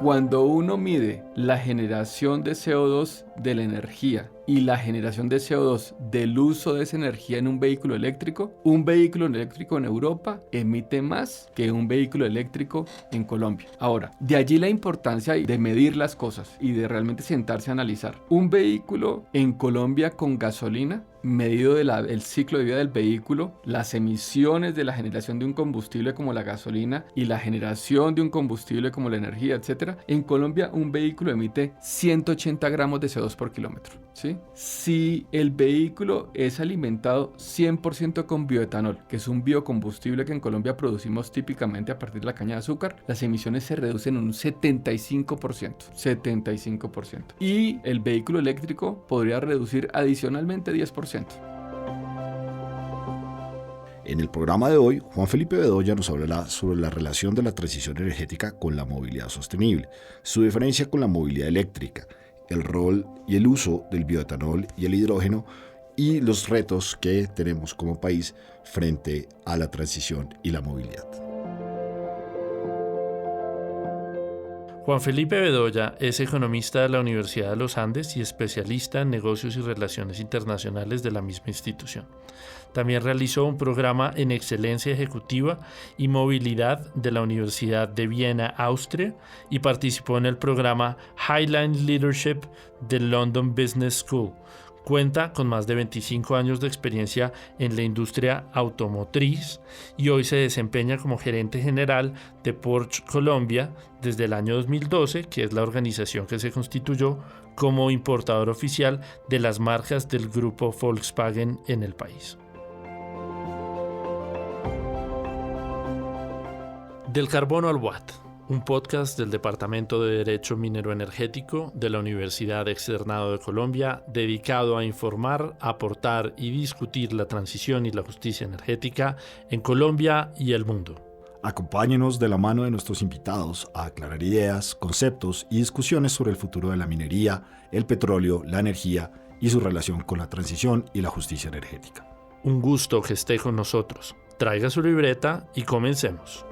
Cuando uno mide la generación de CO2 de la energía y la generación de CO2 del uso de esa energía en un vehículo eléctrico en Europa emite más que un vehículo eléctrico en Colombia. Ahora, de allí la importancia de medir las cosas y de realmente sentarse a analizar. Un vehículo en Colombia con gasolina, medido el ciclo de vida del vehículo, las emisiones de la generación de un combustible como la gasolina y la generación de un combustible como la energía, etc. En Colombia un vehículo emite 180 gramos de CO2 por kilómetro, ¿sí? Si el vehículo es alimentado 100% con bioetanol, que es un biocombustible que en Colombia producimos típicamente a partir de la caña de azúcar, las emisiones se reducen un 75%. Y el vehículo eléctrico podría reducir adicionalmente 10%. En el programa de hoy, Juan Felipe Bedoya nos hablará sobre la relación de la transición energética con la movilidad sostenible, su diferencia con la movilidad eléctrica, el rol y el uso del bioetanol y el hidrógeno y los retos que tenemos como país frente a la transición y la movilidad. Juan Felipe Bedoya es economista de la Universidad de los Andes y especialista en negocios y relaciones internacionales de la misma institución. También realizó un programa en excelencia ejecutiva y movilidad de la Universidad de Viena, Austria, y participó en el programa Highline Leadership de London Business School. Cuenta con más de 25 años de experiencia en la industria automotriz y hoy se desempeña como gerente general de Porsche Colombia desde el año 2012, que es la organización que se constituyó como importador oficial de las marcas del grupo Volkswagen en el país. Del carbono al watt, un podcast del Departamento de Derecho Minero Energético de la Universidad Externado de Colombia dedicado a informar, aportar y discutir la transición y la justicia energética en Colombia y el mundo. Acompáñenos de la mano de nuestros invitados a aclarar ideas, conceptos y discusiones sobre el futuro de la minería, el petróleo, la energía y su relación con la transición y la justicia energética. Un gusto que esté con nosotros. Traiga su libreta y comencemos.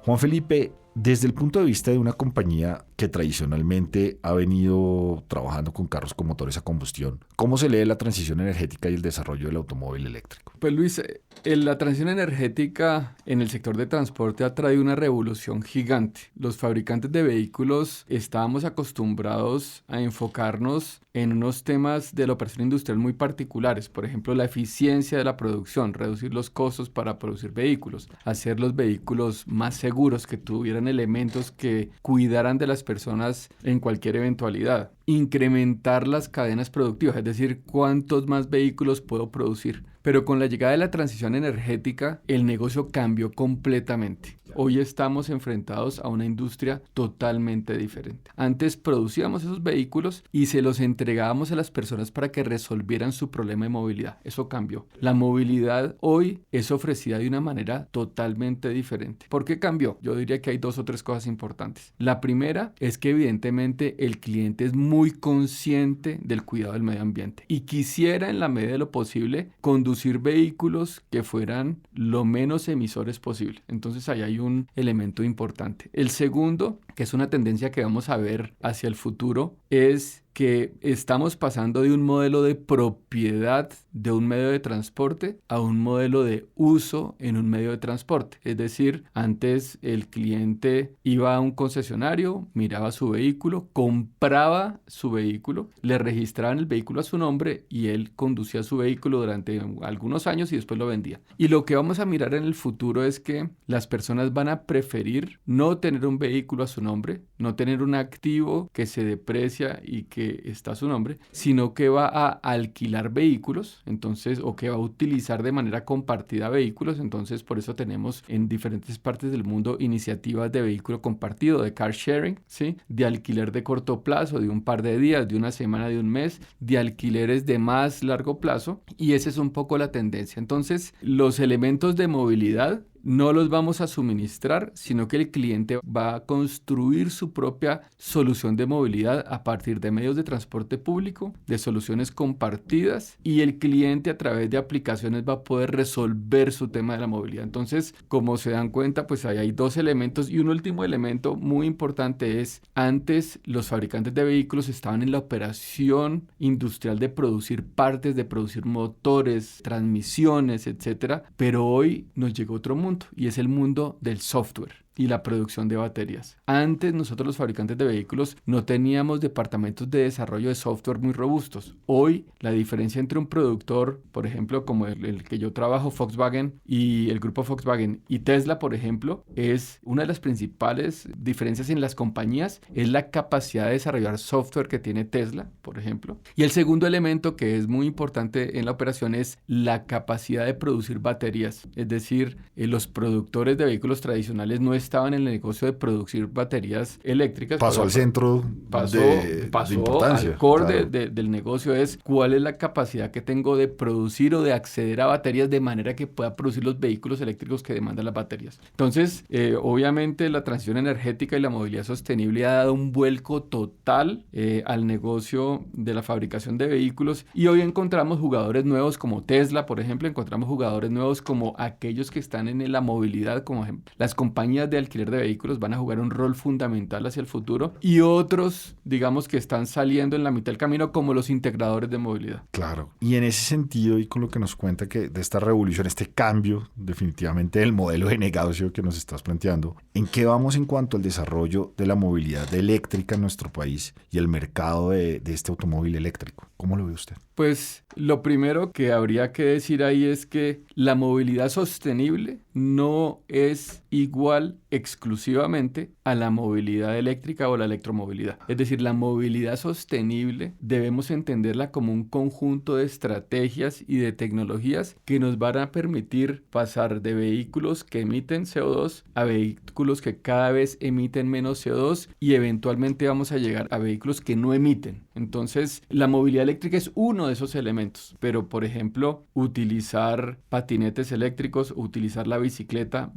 Juan Felipe, desde el punto de vista de una compañía que tradicionalmente ha venido trabajando con carros con motores a combustión, ¿cómo se lee la transición energética y el desarrollo del automóvil eléctrico? Pues Luis, la transición energética en el sector de transporte ha traído una revolución gigante. Los fabricantes de vehículos estábamos acostumbrados a enfocarnos en unos temas de la operación industrial muy particulares, por ejemplo, la eficiencia de la producción, reducir los costos para producir vehículos, hacer los vehículos más seguros, que tuvieran elementos que cuidaran de las personas en cualquier eventualidad, incrementar las cadenas productivas, es decir, cuántos más vehículos puedo producir. Pero con la llegada de la transición energética, el negocio cambió completamente. Hoy estamos enfrentados a una industria totalmente diferente. Antes producíamos esos vehículos y se los entregábamos a las personas para que resolvieran su problema de movilidad. Eso cambió. La movilidad hoy es ofrecida de una manera totalmente diferente. ¿Por qué cambió? Yo diría que hay 2 o 3 cosas importantes. La primera es que evidentemente el cliente es muy consciente del cuidado del medio ambiente y quisiera en la medida de lo posible conducir vehículos que fueran lo menos emisores posible. Entonces ahí hay un elemento importante. El segundo, que es una tendencia que vamos a ver hacia el futuro, es que estamos pasando de un modelo de propiedad de un medio de transporte a un modelo de uso en un medio de transporte. Es decir, antes el cliente iba a un concesionario, miraba su vehículo, compraba su vehículo, le registraban el vehículo a su nombre y él conducía su vehículo durante algunos años y después lo vendía. Y lo que vamos a mirar en el futuro es que las personas van a preferir no tener un vehículo a su nombre, no tener un activo que se deprecia y que está a su nombre, sino que va a alquilar vehículos, entonces, o que va a utilizar de manera compartida vehículos. Entonces, por eso tenemos en diferentes partes del mundo iniciativas de vehículo compartido, de car sharing, ¿sí? De alquiler de corto plazo, de un par de días, de una semana, de un mes, de alquileres de más largo plazo, y esa es un poco la tendencia. Entonces, los elementos de movilidad no los vamos a suministrar, sino que el cliente va a construir su propia solución de movilidad a partir de medios de transporte público, de soluciones compartidas, y el cliente a través de aplicaciones va a poder resolver su tema de la movilidad. Entonces, como se dan cuenta, pues ahí hay dos elementos, y un último elemento muy importante es, antes los fabricantes de vehículos estaban en la operación industrial de producir partes, de producir motores, transmisiones, etcétera, pero hoy nos llegó otro mundo, y es el mundo del software y la producción de baterías. Antes nosotros los fabricantes de vehículos no teníamos departamentos de desarrollo de software muy robustos. Hoy la diferencia entre un productor, por ejemplo, como el que yo trabajo, Volkswagen y el grupo Volkswagen y Tesla, por ejemplo, es una de las principales diferencias en las compañías, es la capacidad de desarrollar software que tiene Tesla, por ejemplo. Y el segundo elemento que es muy importante en la operación es la capacidad de producir baterías. Es decir, los productores de vehículos tradicionales no estaban en el negocio de producir baterías eléctricas. Pasó al centro de importancia. Al core del negocio es cuál es la capacidad que tengo de producir o de acceder a baterías de manera que pueda producir los vehículos eléctricos que demandan las baterías. Entonces, obviamente la transición energética y la movilidad sostenible ha dado un vuelco total al negocio de la fabricación de vehículos, y hoy encontramos jugadores nuevos como Tesla, por ejemplo, encontramos jugadores nuevos como aquellos que están en la movilidad, como las compañías de alquiler de vehículos van a jugar un rol fundamental hacia el futuro, y otros, digamos, que están saliendo en la mitad del camino como los integradores de movilidad. Claro. Y en ese sentido, y con lo que nos cuenta que de esta revolución, este cambio definitivamente del modelo de negocio que nos estás planteando, ¿en qué vamos en cuanto al desarrollo de la movilidad eléctrica en nuestro país y el mercado de este automóvil eléctrico? ¿Cómo lo ve usted? Pues lo primero que habría que decir ahí es que la movilidad sostenible no es igual exclusivamente a la movilidad eléctrica o la electromovilidad. Es decir, la movilidad sostenible debemos entenderla como un conjunto de estrategias y de tecnologías que nos van a permitir pasar de vehículos que emiten CO2 a vehículos que cada vez emiten menos CO2, y eventualmente vamos a llegar a vehículos que no emiten. Entonces, la movilidad eléctrica es uno de esos elementos, pero por ejemplo, utilizar patinetes eléctricos, utilizar la bicicleta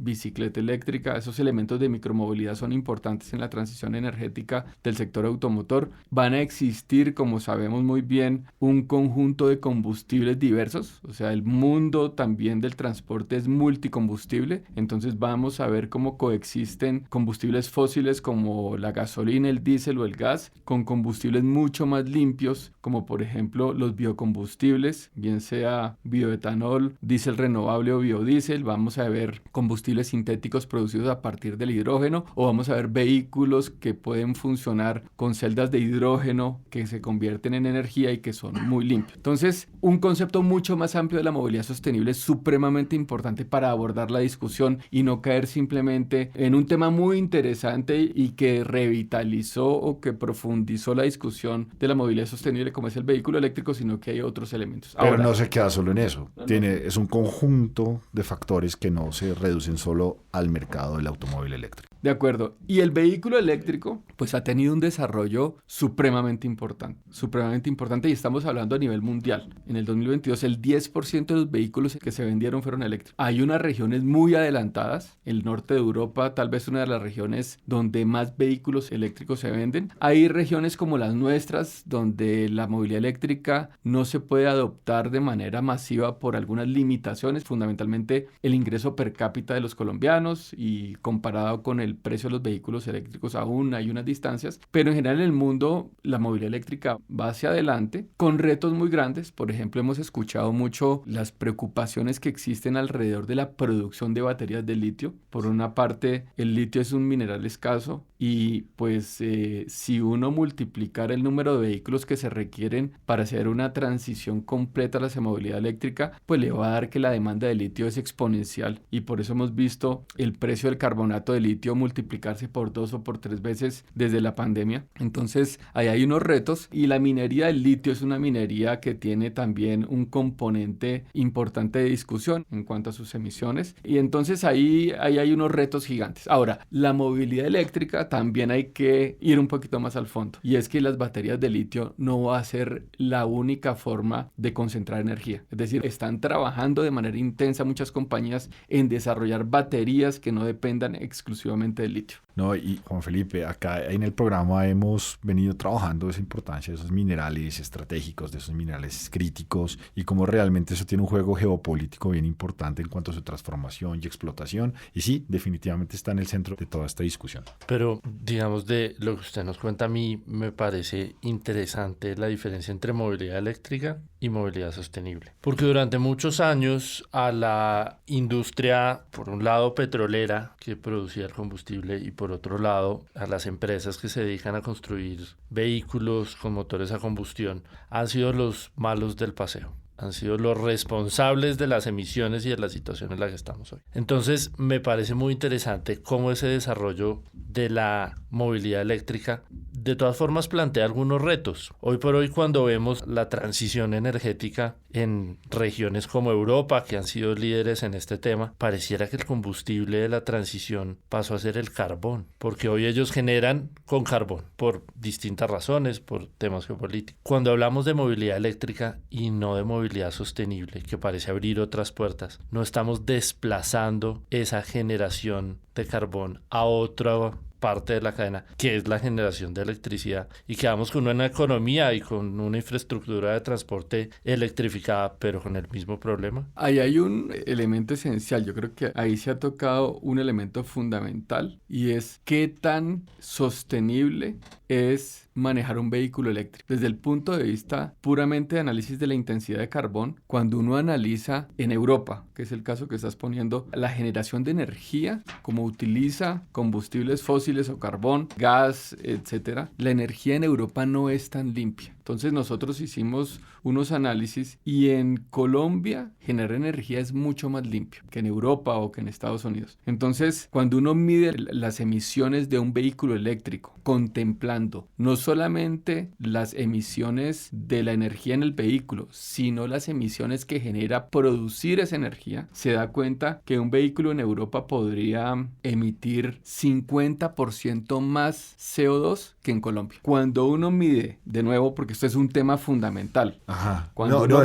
eléctrica, esos elementos de micromovilidad son importantes en la transición energética del sector automotor. Van a existir, como sabemos muy bien, un conjunto de combustibles diversos, o sea, el mundo también del transporte es multicombustible, entonces vamos a ver cómo coexisten combustibles fósiles como la gasolina, el diésel o el gas, con combustibles mucho más limpios, como por ejemplo los biocombustibles, bien sea bioetanol, diésel renovable o biodiesel. Vamos a ver combustibles sintéticos producidos a partir del hidrógeno, o vamos a ver vehículos que pueden funcionar con celdas de hidrógeno que se convierten en energía y que son muy limpios. Entonces, un concepto mucho más amplio de la movilidad sostenible es supremamente importante para abordar la discusión y no caer simplemente en un tema muy interesante y que revitalizó o que profundizó la discusión de la movilidad sostenible como es el vehículo eléctrico, sino que hay otros elementos. Pero no se queda solo en eso. Es un conjunto de factores que no se reducen solo al mercado del automóvil eléctrico. De acuerdo. Y el vehículo eléctrico, pues ha tenido un desarrollo supremamente importante, y estamos hablando a nivel mundial. En el 2022, el 10% de los vehículos que se vendieron fueron eléctricos. Hay unas regiones muy adelantadas, el norte de Europa, tal vez una de las regiones donde más vehículos eléctricos se venden. Hay regiones como las nuestras, donde la movilidad eléctrica no se puede adoptar de manera masiva por algunas limitaciones, fundamentalmente el ingreso per cápita de los colombianos, y comparado con el precio de los vehículos eléctricos aún hay unas distancias, pero en general en el mundo la movilidad eléctrica va hacia adelante con retos muy grandes. Por ejemplo, hemos escuchado mucho las preocupaciones que existen alrededor de la producción de baterías de litio. Por una parte, el litio es un mineral escaso, y pues si uno multiplicara el número de vehículos que se requieren para hacer una transición completa hacia movilidad eléctrica, pues le va a dar que la demanda de litio es exponencial, y por eso hemos visto el precio del carbonato de litio multiplicarse por 2 o por 3 veces desde la pandemia. Entonces ahí hay unos retos, y la minería del litio es una minería que tiene también un componente importante de discusión en cuanto a sus emisiones, y entonces ahí hay unos retos gigantes. Ahora, la movilidad eléctrica también hay que ir un poquito más al fondo, y es que las baterías de litio no va a ser la única forma de concentrar energía. Es decir, están trabajando de manera intensa muchas compañías en desarrollar baterías que no dependan exclusivamente del litio. No, y Juan Felipe, acá en el programa hemos venido trabajando esa importancia de esos minerales estratégicos, de esos minerales críticos y cómo realmente eso tiene un juego geopolítico bien importante en cuanto a su transformación y explotación. Y sí, definitivamente está en el centro de toda esta discusión. Pero, digamos, de lo que usted nos cuenta, a mí me parece interesante la diferencia entre movilidad eléctrica y movilidad sostenible. Porque durante muchos años a la industria, por un lado petrolera, que producía el combustible, y por otro lado a las empresas que se dedican a construir vehículos con motores a combustión, han sido los malos del paseo. Han sido los responsables de las emisiones y de la situación en la que estamos hoy. Entonces, me parece muy interesante cómo ese desarrollo de la movilidad eléctrica de todas formas plantea algunos retos. Hoy por hoy, cuando vemos la transición energética en regiones como Europa, que han sido líderes en este tema, pareciera que el combustible de la transición pasó a ser el carbón, porque hoy ellos generan con carbón por distintas razones, por temas geopolíticos. Cuando hablamos de movilidad eléctrica y no de movilidad sostenible, que parece abrir otras puertas, no estamos desplazando esa generación de carbón a otra parte de la cadena, que es la generación de electricidad, y quedamos con una economía y con una infraestructura de transporte electrificada, pero con el mismo problema. Ahí hay un elemento esencial, yo creo que ahí se ha tocado un elemento fundamental, y es qué tan sostenible es manejar un vehículo eléctrico. Desde el punto de vista puramente de análisis de la intensidad de carbón, cuando uno analiza en Europa, que es el caso que estás poniendo, la generación de energía, como utiliza combustibles fósiles o carbón, gas, etcétera, la energía en Europa no es tan limpia. Entonces nosotros hicimos unos análisis y en Colombia generar energía es mucho más limpio que en Europa o que en Estados Unidos. Entonces, cuando uno mide las emisiones de un vehículo eléctrico, contemplando no solamente las emisiones de la energía en el vehículo, sino las emisiones que genera producir esa energía, se da cuenta que un vehículo en Europa podría emitir 50% más CO2 que en Colombia. Cuando uno mide, de nuevo, porque esto es un tema fundamental. Ajá.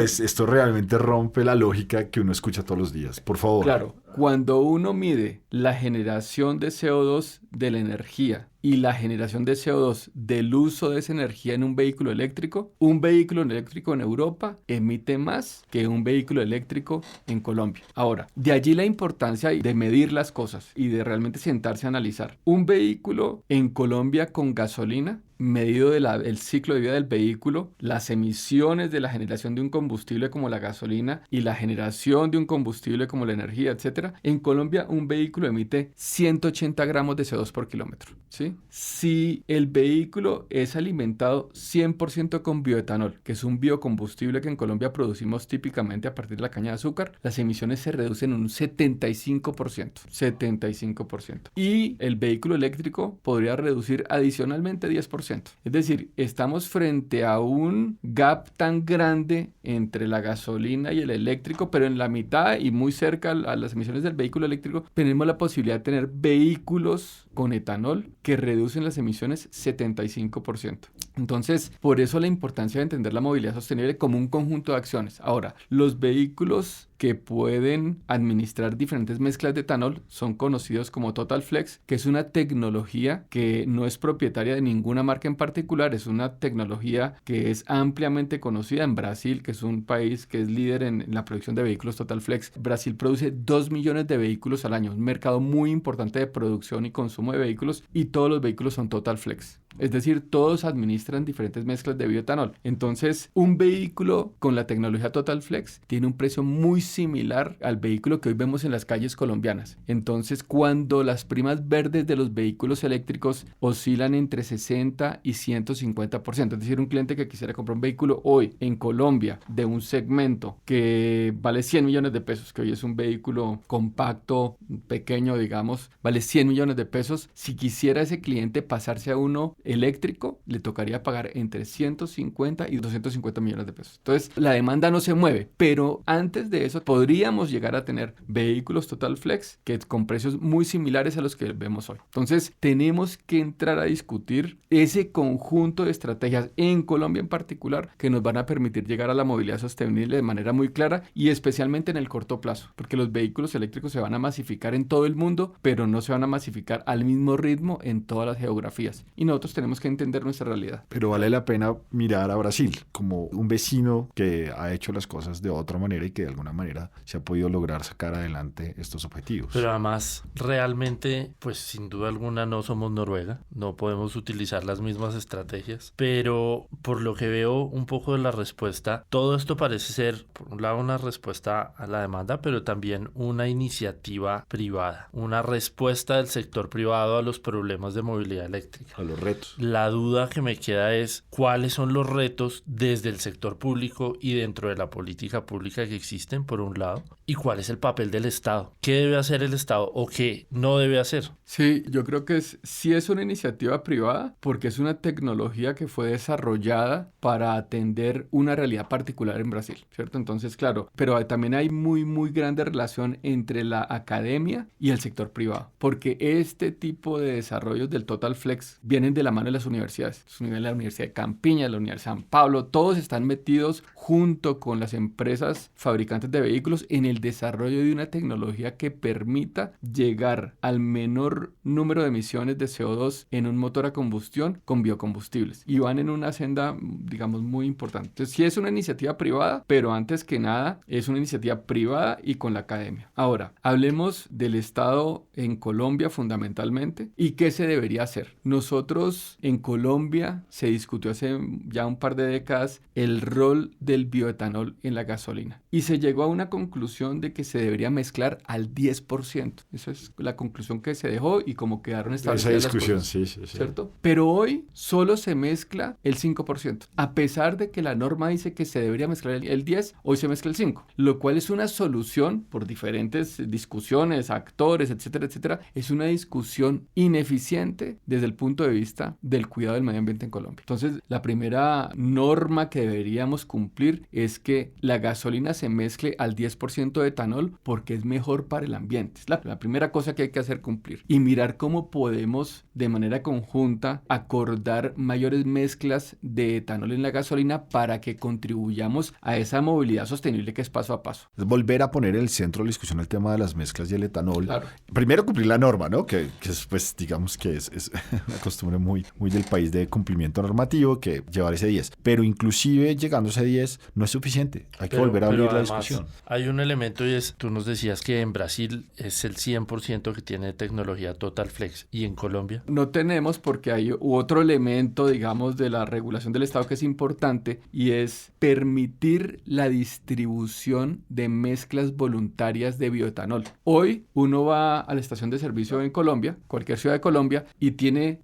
Esto realmente rompe la lógica que uno escucha todos los días. Por favor. Claro, cuando uno mide la generación de CO2 de la energía y la generación de CO2 del uso de esa energía en un vehículo eléctrico en Europa emite más que un vehículo eléctrico en Colombia. Ahora, de allí la importancia de medir las cosas y de realmente sentarse a analizar. Un vehículo en Colombia con gasolina, medido el ciclo de vida del vehículo, las emisiones de la generación de un combustible como la gasolina y la generación de un combustible como la energía, etcétera. En Colombia, un vehículo emite 180 gramos de CO2 por kilómetro, ¿sí? Si el vehículo es alimentado 100% con bioetanol, que es un biocombustible que en Colombia producimos típicamente a partir de la caña de azúcar, las emisiones se reducen un 75%. Y el vehículo eléctrico podría reducir adicionalmente 10%. Es decir, estamos frente a un gap tan grande entre la gasolina y el eléctrico, pero en la mitad y muy cerca a las emisiones del vehículo eléctrico, tenemos la posibilidad de tener vehículos con etanol que reducen las emisiones 75%. Entonces, por eso la importancia de entender la movilidad sostenible como un conjunto de acciones. Ahora, los vehículos que pueden administrar diferentes mezclas de etanol son conocidos como Total Flex, que es una tecnología que no es propietaria de ninguna marca en particular, es una tecnología que es ampliamente conocida en Brasil, que es un país que es líder en la producción de vehículos Total Flex. Brasil produce 2 millones de vehículos al año, un mercado muy importante de producción y consumo de vehículos, y todos los vehículos son Total Flex. Es decir, todos administran diferentes mezclas de bioetanol. Entonces, un vehículo con la tecnología Total Flex tiene un precio muy similar al vehículo que hoy vemos en las calles colombianas. Entonces, cuando las primas verdes de los vehículos eléctricos oscilan entre 60 y 150%, es decir, un cliente que quisiera comprar un vehículo hoy en Colombia de un segmento que vale 100 millones de pesos, que hoy es un vehículo compacto, pequeño, digamos, vale 100 millones de pesos. Si quisiera ese cliente pasarse a uno eléctrico, le tocaría tocaría pagar entre 150 y 250 millones de pesos. Entonces, la demanda no se mueve, pero antes de eso podríamos llegar a tener vehículos Total Flex que con precios muy similares a los que vemos hoy. Entonces, tenemos que entrar a discutir ese conjunto de estrategias en Colombia en particular que nos van a permitir llegar a la movilidad sostenible de manera muy clara y especialmente en el corto plazo, porque los vehículos eléctricos se van a masificar en todo el mundo, pero no se van a masificar al mismo ritmo en todas las geografías. Y nosotros tenemos que entender nuestra realidad. Pero vale la pena mirar a Brasil como un vecino que ha hecho las cosas de otra manera y que de alguna manera se ha podido lograr sacar adelante estos objetivos. Pero además, realmente, pues sin duda alguna no somos Noruega, no podemos utilizar las mismas estrategias, pero por lo que veo un poco de la respuesta, todo esto parece ser, por un lado, una respuesta a la demanda, pero también una iniciativa privada, una respuesta del sector privado a los problemas de movilidad eléctrica. A los retos. La duda que me queda es cuáles son los retos desde el sector público y dentro de la política pública que existen, por un lado, y cuál es el papel del Estado. ¿Qué debe hacer el Estado o qué no debe hacer? Sí, yo creo que sí es una iniciativa privada porque es una tecnología que fue desarrollada para atender una realidad particular en Brasil, ¿cierto? Entonces, claro, pero también hay muy grande relación entre la academia y el sector privado, porque este tipo de desarrollos del Total Flex vienen de la mano de las universidades. La Universidad de Campiña, la Universidad de San Pablo, todos están metidos junto con las empresas fabricantes de vehículos en el desarrollo de una tecnología que permita llegar al menor número de emisiones de CO2 en un motor a combustión con biocombustibles. Y van en una senda, digamos, muy importante. Entonces, sí es una iniciativa privada, pero antes que nada es una iniciativa privada y con la academia. Ahora, hablemos del Estado en Colombia fundamentalmente y qué se debería hacer. Nosotros en Colombia se discutió hace ya un par de décadas el rol del bioetanol en la gasolina y se llegó a una conclusión de que se debería mezclar al 10%. Esa es la conclusión que se dejó y como quedaron establecidas esa discusión, las cosas, sí. ¿cierto? Pero hoy solo se mezcla el 5%. A pesar de que la norma dice que se debería mezclar el 10%, hoy se mezcla el 5%, lo cual es una solución por diferentes discusiones, actores, etcétera, es una discusión ineficiente desde el punto de vista del cuidado del medio ambiente en Colombia. Entonces, la primera norma que deberíamos cumplir es que la gasolina se mezcle al 10% de etanol porque es mejor para el ambiente. Es la primera cosa que hay que hacer cumplir. Y mirar cómo podemos de manera conjunta acordar mayores mezclas de etanol en la gasolina para que contribuyamos a esa movilidad sostenible que es paso a paso. Es volver a poner en el centro de la discusión el tema de las mezclas y el etanol. Claro. Primero cumplir la norma, ¿no? Que es, pues, digamos que es una costumbre muy del país de cumplimiento normativo, que llevar ese 10. Pero inclusive llegando a ese 10 no es suficiente. Hay que volver a abrir la discusión. Hay un elemento y es, tú nos decías que en Brasil es el 100% que tiene tecnología Total Flex. ¿Y en Colombia? No tenemos porque hay otro elemento, digamos, de la regulación del Estado que es importante y es permitir la distribución de mezclas voluntarias de bioetanol. Hoy uno va a la estación de servicio en Colombia, cualquier ciudad de Colombia, y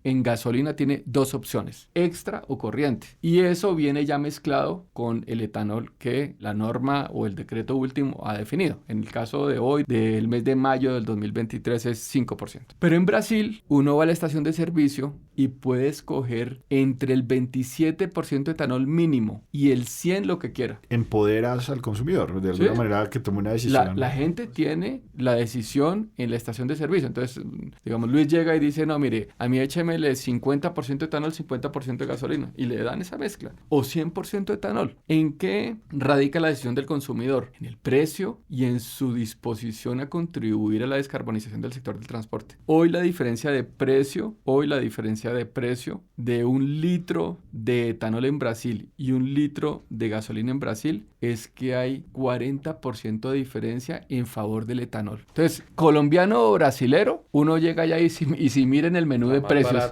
en gasolina tiene dos opciones, extra o corriente. Y eso viene ya mezclado con el etanol que la norma o el decreto último ha definido. En el caso de hoy, del mes de mayo del 2023, es 5%. Pero en Brasil, uno va a la estación de servicio y puede escoger entre el 27% de etanol mínimo y el 100% lo que quiera. Empoderas al consumidor, de alguna manera que tome una decisión. La gente tiene la decisión en la estación de servicio. Entonces, digamos, Luis llega y dice, no, mire, a mí échemele 50% etanol, 50% de gasolina. Y le dan esa mezcla. O 100% etanol. ¿En qué radica la decisión del consumidor? En el precio y en su disposición a contribuir a la descarbonización del sector del transporte. Hoy la diferencia de precio de un litro de etanol en Brasil y un litro de gasolina en Brasil es que hay 40% de diferencia en favor del etanol. Entonces, colombiano o brasilero, uno llega allá y si miren el menú de precios.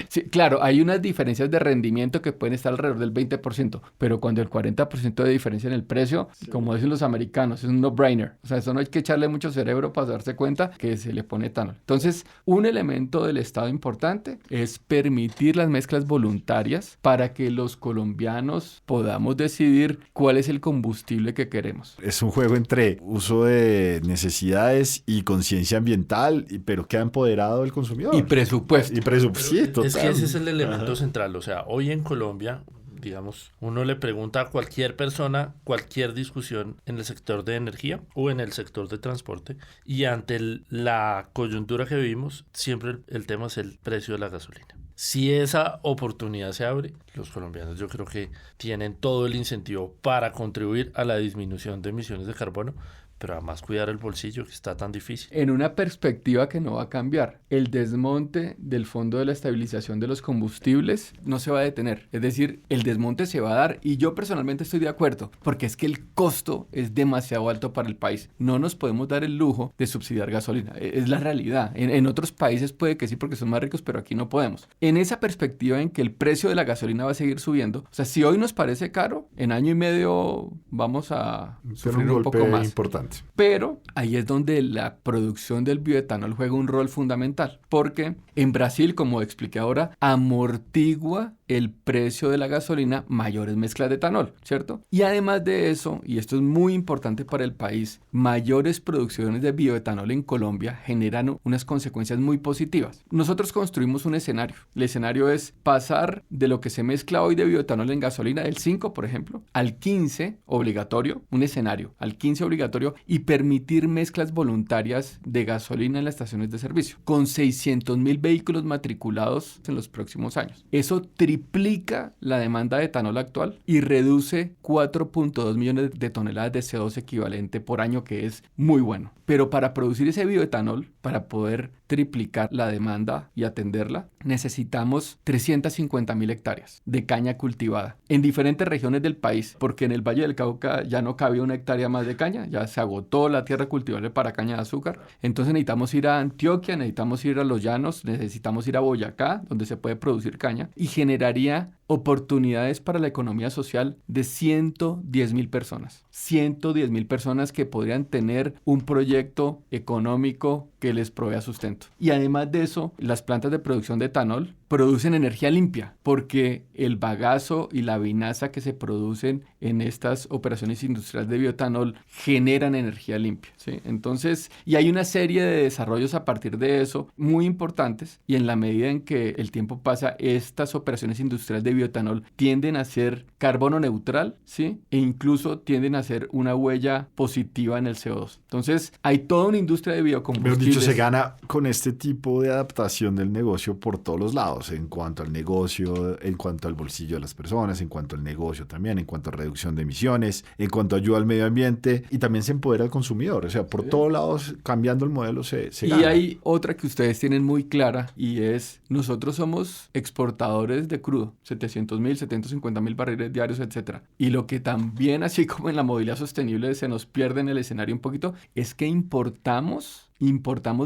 Sí, claro, hay unas diferencias de rendimiento que pueden estar alrededor del 20%, pero cuando el 40% de diferencia en el precio, como dicen los americanos, es un no-brainer. O sea, eso no hay que echarle mucho cerebro para darse cuenta que se le pone etanol. Entonces, un elemento del Estado importante es permitir las mezclas voluntarias para que los colombianos podamos decidir cuál es el combustible que queremos. Es un juego entre uso de necesidades y conciencia ambiental, pero que ha empoderado el consumidor. Y presupuesto. Sí, total. Es que ese es el elemento central. O sea, hoy en Colombia, digamos, uno le pregunta a cualquier persona, cualquier discusión en el sector de energía o en el sector de transporte, y ante la coyuntura que vivimos, siempre el tema es el precio de la gasolina. Si esa oportunidad se abre, los colombianos yo creo que tienen todo el incentivo para contribuir a la disminución de emisiones de carbono, pero además cuidar el bolsillo, que está tan difícil. En una perspectiva que no va a cambiar, el desmonte del Fondo de la Estabilización de los Combustibles no se va a detener. Es decir, el desmonte se va a dar y yo personalmente estoy de acuerdo, porque es que el costo es demasiado alto para el país. No nos podemos dar el lujo de subsidiar gasolina. Es la realidad. En otros países puede que sí porque son más ricos, pero aquí no podemos. En esa perspectiva en que el precio de la gasolina va a seguir subiendo, o sea, si hoy nos parece caro, en año y medio vamos a sufrir un poco más. Importante. Pero ahí es donde la producción del bioetanol juega un rol fundamental, porque en Brasil, como expliqué ahora, amortigua el precio de la gasolina mayores mezclas de etanol, ¿cierto? Y además de eso, y esto es muy importante para el país, mayores producciones de bioetanol en Colombia generan unas consecuencias muy positivas. Nosotros construimos un escenario. El escenario es pasar de lo que se mezcla hoy de bioetanol en gasolina, del 5, por ejemplo, al 15 obligatorio, un escenario, al 15 obligatorio, y permitir mezclas voluntarias de gasolina en las estaciones de servicio, con 600,000 vehículos matriculados en los próximos años. Eso triplica la demanda de etanol actual y reduce 4.2 millones de toneladas de CO2 equivalente por año, que es muy bueno. Pero para producir ese bioetanol, para poder triplicar la demanda y atenderla, necesitamos 350,000 hectáreas de caña cultivada en diferentes regiones del país, porque en el Valle del Cauca ya no cabía una hectárea más de caña, ya se agotó la tierra cultivable para caña de azúcar. Entonces necesitamos ir a Antioquia, necesitamos ir a los llanos, necesitamos ir a Boyacá, donde se puede producir caña, y generaría oportunidades para la economía social de 110,000 personas. 110,000 personas que podrían tener un proyecto económico que les provea sustento. Y además de eso, las plantas de producción de etanol producen energía limpia, porque el bagazo y la vinaza que se producen en estas operaciones industriales de bioetanol generan energía limpia, ¿sí? Entonces, y hay una serie de desarrollos a partir de eso muy importantes, y en la medida en que el tiempo pasa, estas operaciones industriales de bioetanol tienden a ser carbono neutral, ¿sí? E incluso tienden a ser una huella positiva en el CO2. Entonces, hay toda una industria de biocombustibles. Mejor dicho, se gana con este tipo de adaptación del negocio por todos los lados, en cuanto al negocio, en cuanto al bolsillo de las personas, en cuanto al negocio también, en cuanto a reducción de emisiones, en cuanto a ayuda al medio ambiente, y también se empodera al consumidor. O sea, por todos lados, cambiando el modelo se gana. Y hay otra que ustedes tienen muy clara, y es, nosotros somos exportadores de crudo, 700,000, 750,000 barriles diarios, etc. Y lo que también, así como en la movilidad sostenible, se nos pierde en el escenario un poquito, es que importamos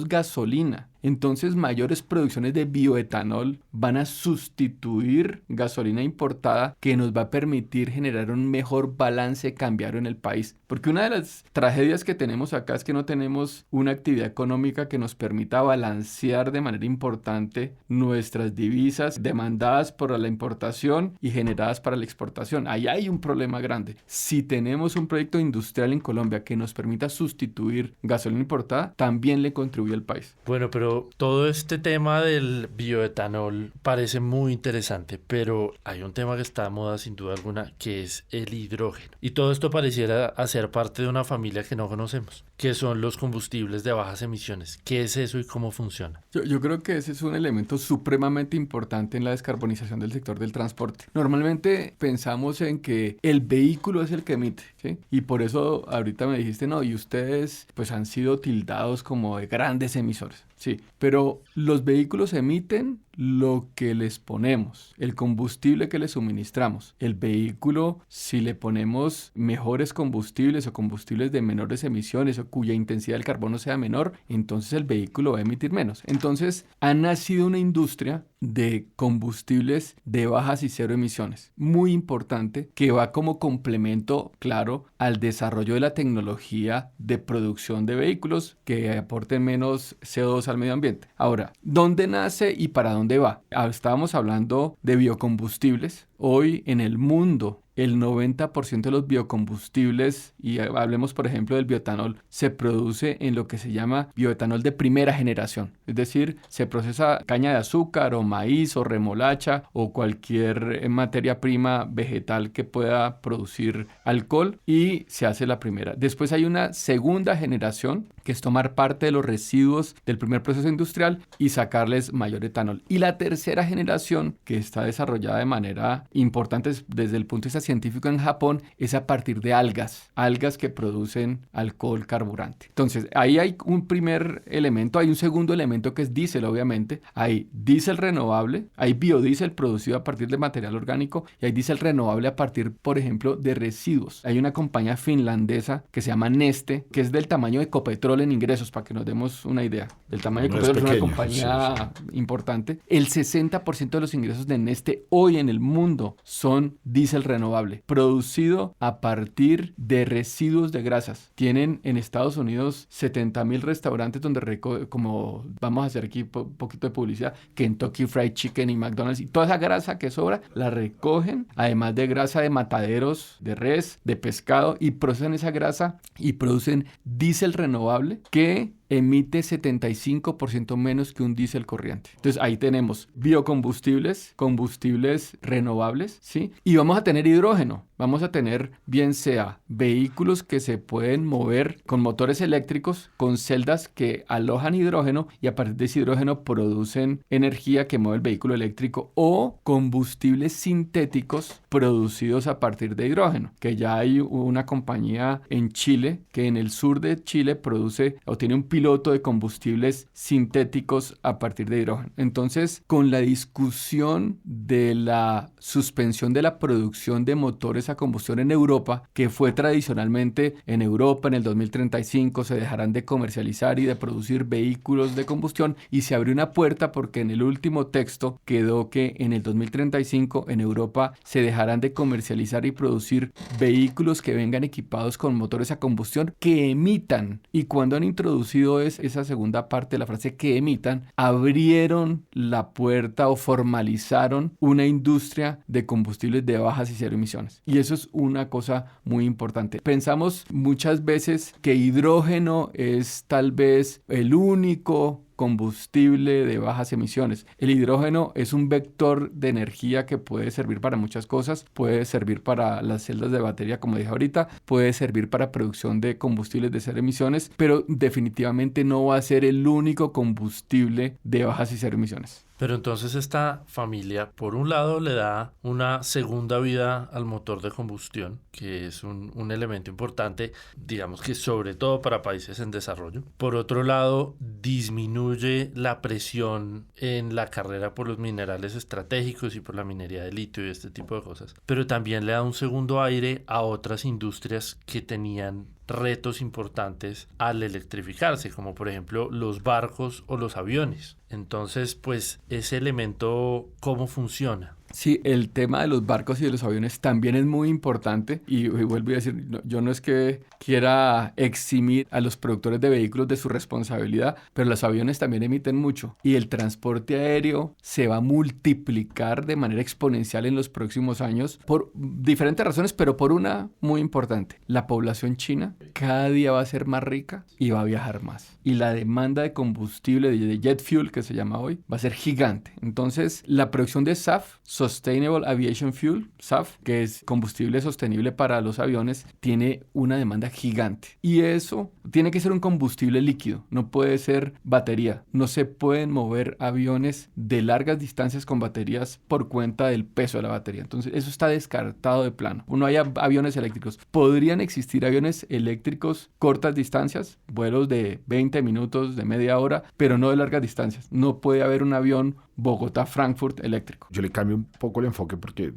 gasolina. Entonces, mayores producciones de bioetanol van a sustituir gasolina importada, que nos va a permitir generar un mejor balance cambiario en el país. Porque una de las tragedias que tenemos acá es que no tenemos una actividad económica que nos permita balancear de manera importante nuestras divisas demandadas por la importación y generadas para la exportación. Ahí hay un problema grande. Si tenemos un proyecto industrial en Colombia que nos permita sustituir gasolina importada, también le contribuye al país. Bueno, pero todo este tema del bioetanol parece muy interesante, pero hay un tema que está de moda sin duda alguna, que es el hidrógeno. Y todo esto pareciera hacer parte de una familia que no conocemos, que son los combustibles de bajas emisiones. ¿Qué es eso y cómo funciona? Yo creo que ese es un elemento supremamente importante en la descarbonización del sector del transporte. Normalmente pensamos en que el vehículo es el que emite, ¿sí? Y por eso ahorita me dijiste, no, y ustedes pues han sido tildados como de grandes emisores. Sí, pero los vehículos emiten lo que les ponemos, el combustible que les suministramos. El vehículo, si le ponemos mejores combustibles o combustibles de menores emisiones o cuya intensidad del carbono sea menor, entonces el vehículo va a emitir menos. Entonces, ha nacido una industria de combustibles de bajas y cero emisiones, muy importante, que va como complemento, claro, al desarrollo de la tecnología de producción de vehículos que aporten menos CO2 a al medio ambiente. Ahora, ¿dónde nace y para dónde va? Estábamos hablando de biocombustibles. Hoy en el mundo, el 90% de los biocombustibles, y hablemos por ejemplo del bioetanol, se produce en lo que se llama bioetanol de primera generación. Es decir, se procesa caña de azúcar o maíz o remolacha o cualquier materia prima vegetal que pueda producir alcohol y se hace la primera. Después hay una segunda generación, que es tomar parte de los residuos del primer proceso industrial y sacarles mayor etanol. Y la tercera generación, que está desarrollada de manera importante desde el punto de vista científico en Japón, es a partir de algas que producen alcohol carburante. Entonces, ahí hay un primer elemento, hay un segundo elemento que es diésel, obviamente. Hay diésel renovable, hay biodiesel producido a partir de material orgánico y hay diésel renovable a partir, por ejemplo, de residuos. Hay una compañía finlandesa que se llama Neste, que es del tamaño de Ecopetrol en ingresos, para que nos demos una idea. Del tamaño de Ecopetrol, es una compañía importante. El 60% de los ingresos de Neste hoy en el mundo son diésel renovable, producido a partir de residuos de grasas. Tienen en Estados Unidos 70,000 restaurantes donde como vamos a hacer aquí un poquito de publicidad, Kentucky Fried Chicken y McDonald's, y toda esa grasa que sobra la recogen, además de grasa de mataderos, de res, de pescado, y procesan esa grasa y producen diésel renovable que emite 75% menos que un diésel corriente. Entonces ahí tenemos biocombustibles, combustibles renovables, ¿sí? Y vamos a tener hidrógeno. Vamos a tener bien sea vehículos que se pueden mover con motores eléctricos, con celdas que alojan hidrógeno y a partir de ese hidrógeno producen energía que mueve el vehículo eléctrico, o combustibles sintéticos producidos a partir de hidrógeno, que ya hay una compañía en Chile que en el sur de Chile produce o tiene un piloto de combustibles sintéticos a partir de hidrógeno. Entonces, con la discusión de la suspensión de la producción de motores a combustión en Europa, que fue tradicionalmente en Europa en el 2035 se dejarán de comercializar y de producir vehículos de combustión, y se abrió una puerta porque en el último texto quedó que en el 2035 en Europa se dejarán de comercializar y producir vehículos que vengan equipados con motores a combustión que emitan. Y cuando han introducido esa segunda parte de la frase que emitan, abrieron la puerta o formalizaron una industria de combustibles de bajas y cero emisiones. Y eso es una cosa muy importante. Pensamos muchas veces que hidrógeno es tal vez el único combustible de bajas emisiones. El hidrógeno es un vector de energía que puede servir para muchas cosas. Puede servir para las celdas de batería, como dije ahorita, puede servir para producción de combustibles de cero emisiones, pero definitivamente no va a ser el único combustible de bajas y cero emisiones. Pero entonces esta familia, por un lado, le da una segunda vida al motor de combustión, que es un elemento importante, digamos que sobre todo para países en desarrollo. Por otro lado, disminuye la presión en la carrera por los minerales estratégicos y por la minería de litio y este tipo de cosas. Pero también le da un segundo aire a otras industrias que tenían retos importantes al electrificarse, como por ejemplo los barcos o los aviones. Entonces, pues ese elemento, ¿cómo funciona? Sí, el tema de los barcos y de los aviones también es muy importante y vuelvo a decir, yo no es que quiera eximir a los productores de vehículos de su responsabilidad, pero los aviones también emiten mucho y el transporte aéreo se va a multiplicar de manera exponencial en los próximos años por diferentes razones, pero por una muy importante. La población china cada día va a ser más rica y va a viajar más. Y la demanda de combustible, de jet fuel que se llama hoy, va a ser gigante. Entonces, la producción de SAF, Sustainable Aviation Fuel, SAF, que es combustible sostenible para los aviones, tiene una demanda gigante. Y eso tiene que ser un combustible líquido, no puede ser batería. No se pueden mover aviones de largas distancias con baterías por cuenta del peso de la batería. Entonces, eso está descartado de plano. No hay aviones eléctricos. Podrían existir aviones eléctricos cortas distancias, vuelos de 20 minutos, de media hora, pero no de largas distancias. No puede haber un avión Bogotá-Frankfurt eléctrico. Yo le cambio un poco el enfoque porque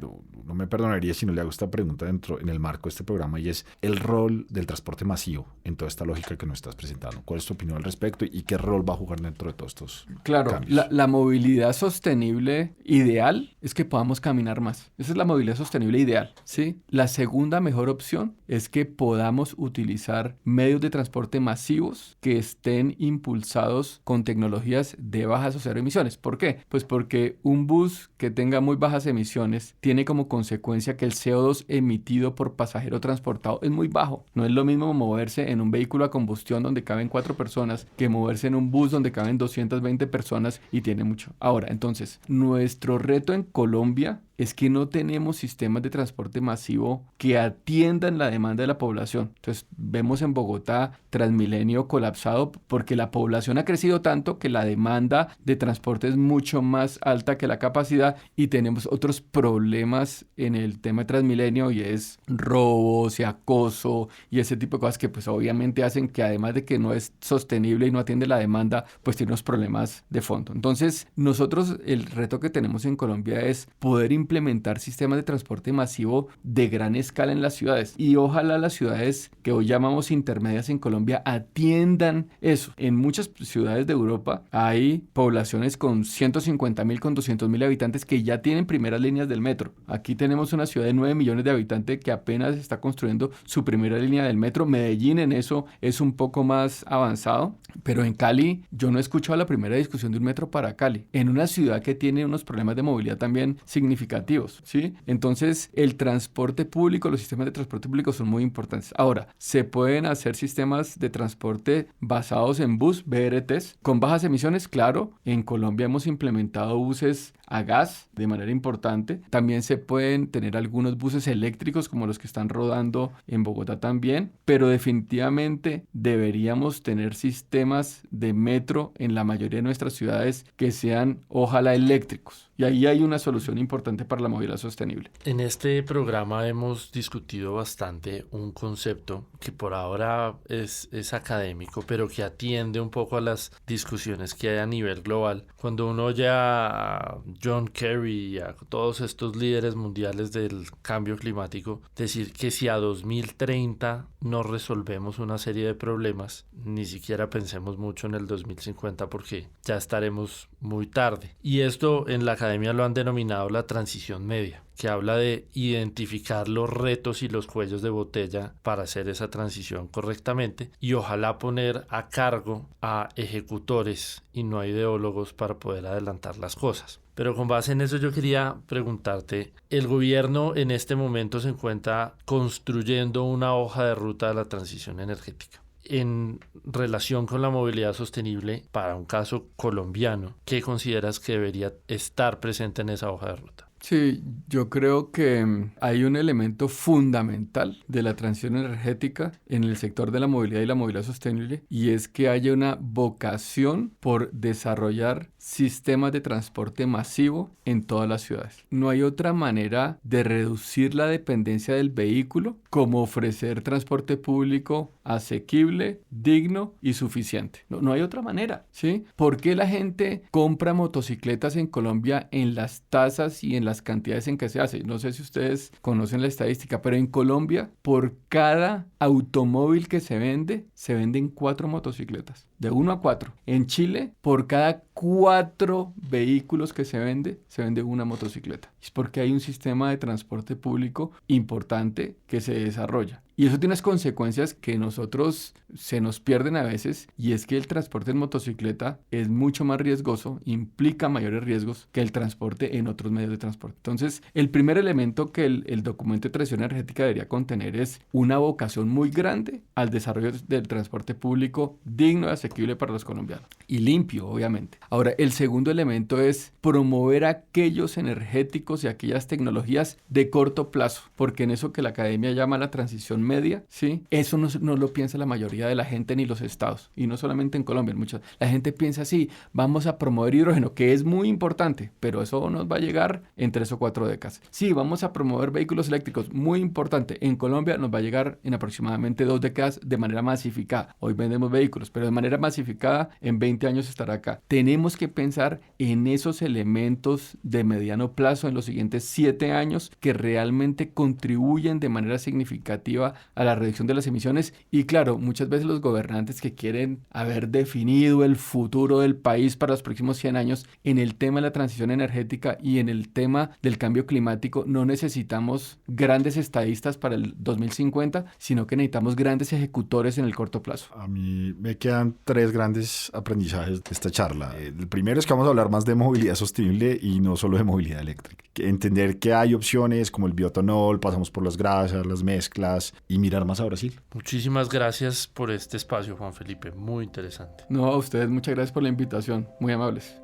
no me perdonaría si no le hago esta pregunta dentro en el marco de este programa, y es el rol del transporte masivo en toda esta lógica que nos estás presentando. ¿Cuál es tu opinión al respecto y qué rol va a jugar dentro de todos estos cambios? La movilidad sostenible ideal es que podamos caminar más. Esa es la movilidad sostenible ideal, ¿sí? La segunda mejor opción es que podamos utilizar medios de transporte masivos que estén impulsados con tecnologías de bajas o cero emisiones. ¿Por qué? Pues porque un bus que tenga muy bajas emisiones tiene como consecuencia que el CO2 emitido por pasajero transportado es muy bajo. No es lo mismo moverse en un vehículo a combustión donde caben 4 personas que moverse en un bus donde caben 220 personas y tiene mucho. Ahora, entonces, nuestro reto en Colombia es que no tenemos sistemas de transporte masivo que atiendan la demanda de la población. Entonces, vemos en Bogotá Transmilenio colapsado porque la población ha crecido tanto que la demanda de transporte es mucho más alta que la capacidad, y tenemos otros problemas en el tema de Transmilenio, y es robos y acoso y ese tipo de cosas que pues obviamente hacen que, además de que no es sostenible y no atiende la demanda, pues tiene unos problemas de fondo. Entonces, nosotros el reto que tenemos en Colombia es poder implementar sistemas de transporte masivo de gran escala en las ciudades, y ojalá las ciudades que hoy llamamos intermedias en Colombia atiendan eso. En muchas ciudades de Europa hay poblaciones con 150.000, con 200.000 habitantes que ya tienen primeras líneas del metro. Aquí tenemos una ciudad de 9 millones de habitantes que apenas está construyendo su primera línea del metro. Medellín en eso es un poco más avanzado, pero en Cali yo no he escuchado la primera discusión de un metro para Cali, en una ciudad que tiene unos problemas de movilidad también significativos, ¿sí? Entonces, el transporte público, los sistemas de transporte público son muy importantes. Ahora, se pueden hacer sistemas de transporte basados en bus, BRTs, con bajas emisiones, claro. En Colombia hemos implementado buses a gas de manera importante. También se pueden tener algunos buses eléctricos como los que están rodando en Bogotá también, pero definitivamente deberíamos tener sistemas de metro en la mayoría de nuestras ciudades que sean, ojalá, eléctricos. Y ahí hay una solución importante para la movilidad sostenible. En este programa hemos discutido bastante un concepto que por ahora es académico, pero que atiende un poco a las discusiones que hay a nivel global. Cuando uno oye a John Kerry y a todos estos líderes mundiales del cambio climático decir que si a 2030 no resolvemos una serie de problemas, ni siquiera pensemos mucho en el 2050 porque ya estaremos muy tarde. Y esto en la academia lo han denominado la transición media, que habla de identificar los retos y los cuellos de botella para hacer esa transición correctamente, y ojalá poner a cargo a ejecutores y no a ideólogos para poder adelantar las cosas. Pero con base en eso yo quería preguntarte, el gobierno en este momento se encuentra construyendo una hoja de ruta de la transición energética. En relación con la movilidad sostenible, para un caso colombiano, ¿qué consideras que debería estar presente en esa hoja de ruta? Sí, yo creo que hay un elemento fundamental de la transición energética en el sector de la movilidad y la movilidad sostenible, y es que haya una vocación por desarrollar sistemas de transporte masivo en todas las ciudades. No hay otra manera de reducir la dependencia del vehículo como ofrecer transporte público asequible, digno y suficiente. No hay otra manera, ¿sí? ¿Por qué la gente compra motocicletas en Colombia en las tasas y en las cantidades en que se hace? No sé si ustedes conocen la estadística, pero en Colombia, por cada automóvil que se venden 4 motocicletas, de 1 a 4. En Chile, por cada 4 vehículos que se vende una motocicleta. Es porque hay un sistema de transporte público importante que se desarrolla. Y eso tiene unas consecuencias que nosotros se nos pierden a veces, y es que el transporte en motocicleta es mucho más riesgoso, implica mayores riesgos que el transporte en otros medios de transporte. Entonces, el primer elemento que el documento de transición energética debería contener es una vocación muy grande al desarrollo del transporte público digno y asequible para los colombianos. Y limpio, obviamente. Ahora, el segundo elemento es promover aquellos energéticos y aquellas tecnologías de corto plazo, porque en eso que la academia llama la transición media, ¿sí? Eso no lo piensa la mayoría de la gente ni los estados. Y no solamente en Colombia, la gente piensa así, vamos a promover hidrógeno, que es muy importante, pero eso nos va a llegar en 3 o 4 décadas. Sí, vamos a promover vehículos eléctricos, muy importante. En Colombia nos va a llegar en aproximadamente 2 décadas de manera masificada. Hoy vendemos vehículos, pero de manera masificada en 20 años estará acá. Tenemos que pensar en esos elementos de mediano plazo en los siguientes 7 años que realmente contribuyen de manera significativa a la reducción de las emisiones. Y claro, muchas veces los gobernantes que quieren haber definido el futuro del país para los próximos 100 años en el tema de la transición energética y en el tema del cambio climático, no necesitamos grandes estadistas para el 2050, sino que necesitamos grandes ejecutores en el corto plazo. A mí me quedan 3 grandes aprendizajes de esta charla. El primero es que vamos a hablar más de movilidad sostenible y no solo de movilidad eléctrica. Entender que hay opciones como el bioetanol, pasamos por las grasas, las mezclas y mirar más a Brasil. Muchísimas gracias por este espacio, Juan Felipe. Muy interesante. No, a ustedes muchas gracias por la invitación. Muy amables.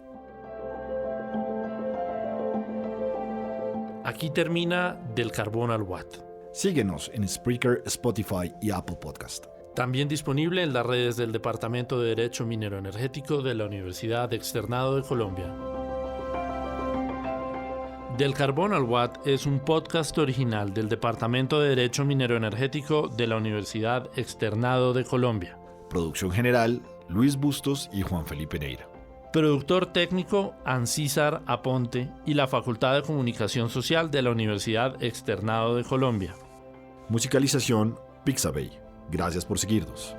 Aquí termina Del Carbón al Watt. Síguenos en Spreaker, Spotify y Apple Podcast. También disponible en las redes del Departamento de Derecho Minero Energético de la Universidad Externado de Colombia. Del Carbón al Watt es un podcast original del Departamento de Derecho Minero Energético de la Universidad Externado de Colombia. Producción general, Luis Bustos y Juan Felipe Neira. Productor técnico, Ancísar Aponte y la Facultad de Comunicación Social de la Universidad Externado de Colombia. Musicalización, Pixabay. Gracias por seguirnos.